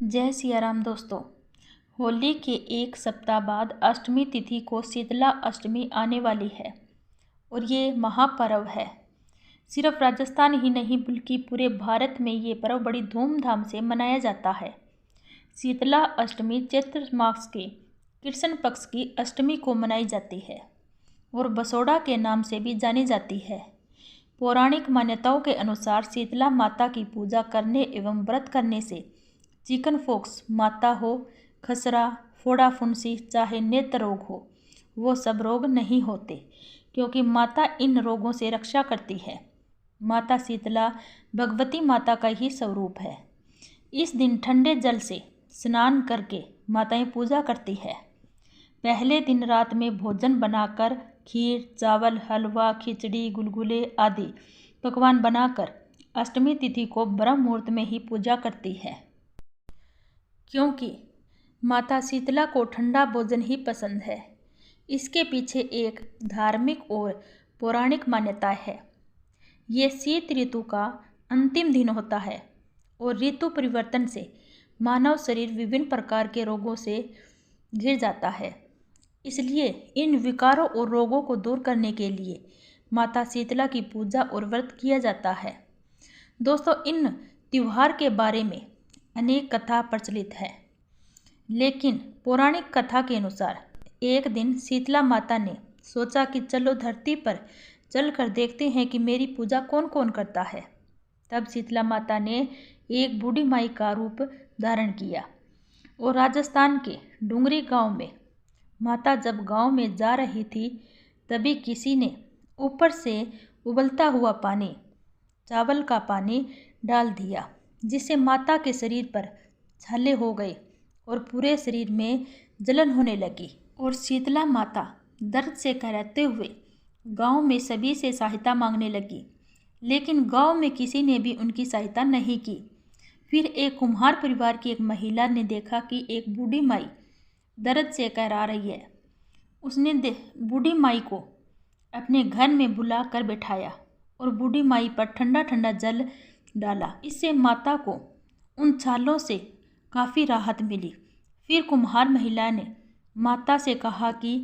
जय सिया राम दोस्तों। होली के एक सप्ताह बाद अष्टमी तिथि को शीतला अष्टमी आने वाली है और ये महापर्व है। सिर्फ राजस्थान ही नहीं बल्कि पूरे भारत में ये पर्व बड़ी धूमधाम से मनाया जाता है। शीतला अष्टमी चैत्र मास के कृष्ण पक्ष की अष्टमी को मनाई जाती है और बसोड़ा के नाम से भी जानी जाती है। पौराणिक मान्यताओं के अनुसार शीतला माता की पूजा करने एवं व्रत करने से चिकन पॉक्स माता हो, खसरा, फोड़ा फुंसी, चाहे नेत्र रोग हो, वो सब रोग नहीं होते क्योंकि माता इन रोगों से रक्षा करती है। माता शीतला भगवती माता का ही स्वरूप है। इस दिन ठंडे जल से स्नान करके माताएं पूजा करती है। पहले दिन रात में भोजन बनाकर खीर, चावल, हलवा, खिचड़ी, गुलगुले आदि पकवान बनाकर अष्टमी तिथि को ब्रह्म मुहूर्त में ही पूजा करती है क्योंकि माता शीतला को ठंडा भोजन ही पसंद है। इसके पीछे एक धार्मिक और पौराणिक मान्यता है। ये शीत ऋतु का अंतिम दिन होता है और ऋतु परिवर्तन से मानव शरीर विभिन्न प्रकार के रोगों से घिर जाता है। इसलिए इन विकारों और रोगों को दूर करने के लिए माता शीतला की पूजा और व्रत किया जाता है। दोस्तों, इन त्योहार के बारे में अनेक कथा प्रचलित है, लेकिन पौराणिक कथा के अनुसार एक दिन शीतला माता ने सोचा कि चलो धरती पर चलकर देखते हैं कि मेरी पूजा कौन कौन करता है। तब शीतला माता ने एक बूढ़ी माई का रूप धारण किया और राजस्थान के डूंगरी गांव में माता जब गांव में जा रही थी तभी किसी ने ऊपर से उबलता हुआ पानी, चावल का पानी डाल दिया, जिससे माता के शरीर पर छाले हो गए और पूरे शरीर में जलन होने लगी और शीतला माता दर्द से कराहते हुए गांव में सभी से सहायता मांगने लगी, लेकिन गांव में किसी ने भी उनकी सहायता नहीं की। फिर एक कुम्हार परिवार की एक महिला ने देखा कि एक बूढ़ी माई दर्द से करा रही है। उसने बूढ़ी माई को अपने घर में बुला कर बैठाया और बूढ़ी माई पर ठंडा ठंडा जल डाला। इससे माता को उन छालों से काफ़ी राहत मिली। फिर कुम्हार महिला ने माता से कहा कि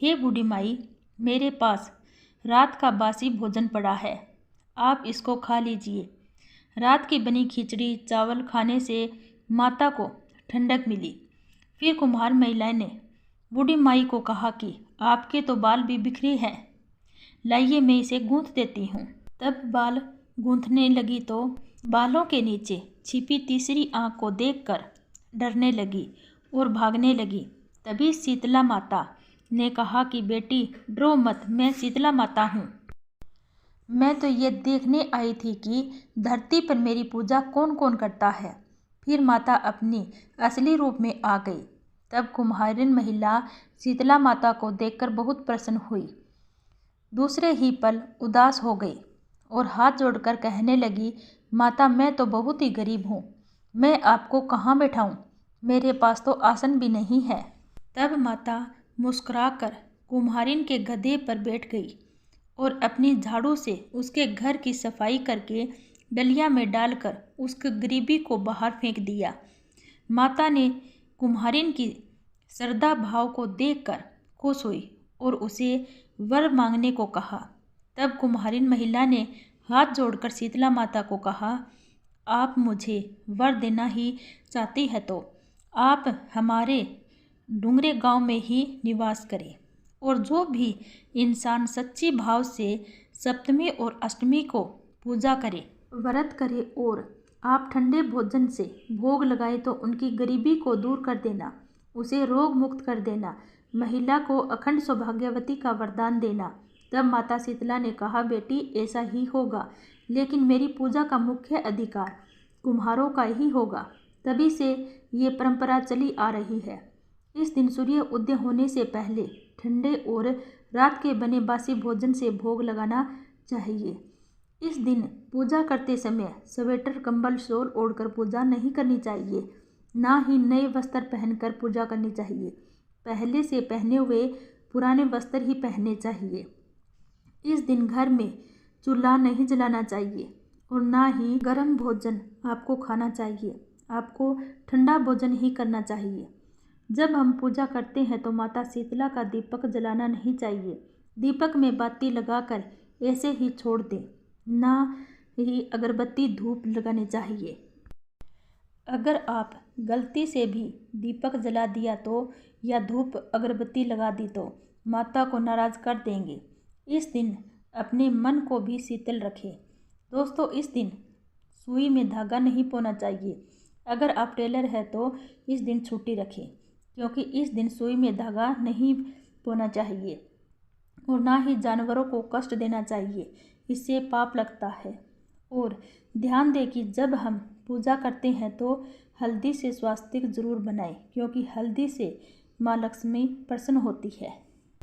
हे बूढ़ी माई, मेरे पास रात का बासी भोजन पड़ा है, आप इसको खा लीजिए। रात की बनी खिचड़ी चावल खाने से माता को ठंडक मिली। फिर कुम्हार महिला ने बूढ़ी माई को कहा कि आपके तो बाल भी बिखरे हैं, लाइए मैं इसे गूंथ देती हूँ। तब बाल गूंथने लगी तो बालों के नीचे छिपी तीसरी आंख को देखकर डरने लगी और भागने लगी। तभी शीतला माता ने कहा कि बेटी डरो मत, मैं शीतला माता हूँ। मैं तो ये देखने आई थी कि धरती पर मेरी पूजा कौन कौन करता है। फिर माता अपनी असली रूप में आ गई। तब कुम्हारिन महिला शीतला माता को देखकर बहुत प्रसन्न हुई। दूसरे ही पल उदास हो गई और हाथ जोड़कर कहने लगी, माता मैं तो बहुत ही गरीब हूँ, मैं आपको कहाँ बैठाऊँ, मेरे पास तो आसन भी नहीं है। तब माता मुस्कुराकर कुम्हारिन के गधे पर बैठ गई और अपनी झाड़ू से उसके घर की सफाई करके डलिया में डालकर उसके गरीबी को बाहर फेंक दिया। माता ने कुम्हारिन की श्रद्धा भाव को देखकर खुश हुई और उसे वर मांगने को कहा। तब कुम्हारिन महिला ने हाथ जोड़कर शीतला माता को कहा, आप मुझे वर देना ही चाहती है तो आप हमारे डूंगरे गांव में ही निवास करें और जो भी इंसान सच्ची भाव से सप्तमी और अष्टमी को पूजा करे, व्रत करे और आप ठंडे भोजन से भोग लगाए तो उनकी गरीबी को दूर कर देना, उसे रोग मुक्त कर देना, महिला को अखंड सौभाग्यवती का वरदान देना। तब माता शीतला ने कहा, बेटी ऐसा ही होगा, लेकिन मेरी पूजा का मुख्य अधिकार कुम्हारों का ही होगा। तभी से ये परंपरा चली आ रही है। इस दिन सूर्य उदय होने से पहले ठंडे और रात के बने बासी भोजन से भोग लगाना चाहिए। इस दिन पूजा करते समय स्वेटर कंबल शॉल ओढ़कर पूजा नहीं करनी चाहिए, ना ही नए वस्त्र पहनकर पूजा करनी चाहिए। पहले से पहने हुए पुराने वस्त्र ही पहनने चाहिए। इस दिन घर में चूल्हा नहीं जलाना चाहिए और ना ही गर्म भोजन आपको खाना चाहिए। आपको ठंडा भोजन ही करना चाहिए। जब हम पूजा करते हैं तो माता शीतला का दीपक जलाना नहीं चाहिए। दीपक में बाती लगाकर ऐसे ही छोड़ दें, ना ही अगरबत्ती धूप लगानी चाहिए। अगर आप गलती से भी दीपक जला दिया तो या धूप अगरबत्ती लगा दी तो माता को नाराज़ कर देंगे। इस दिन अपने मन को भी शीतल रखें। दोस्तों, इस दिन सुई में धागा नहीं पोना चाहिए। अगर आप टेलर हैं तो इस दिन छुट्टी रखें, क्योंकि इस दिन सुई में धागा नहीं पोना चाहिए और ना ही जानवरों को कष्ट देना चाहिए, इससे पाप लगता है। और ध्यान दें कि जब हम पूजा करते हैं तो हल्दी से स्वास्तिक जरूर बनाएं, क्योंकि हल्दी से माँ लक्ष्मी प्रसन्न होती है।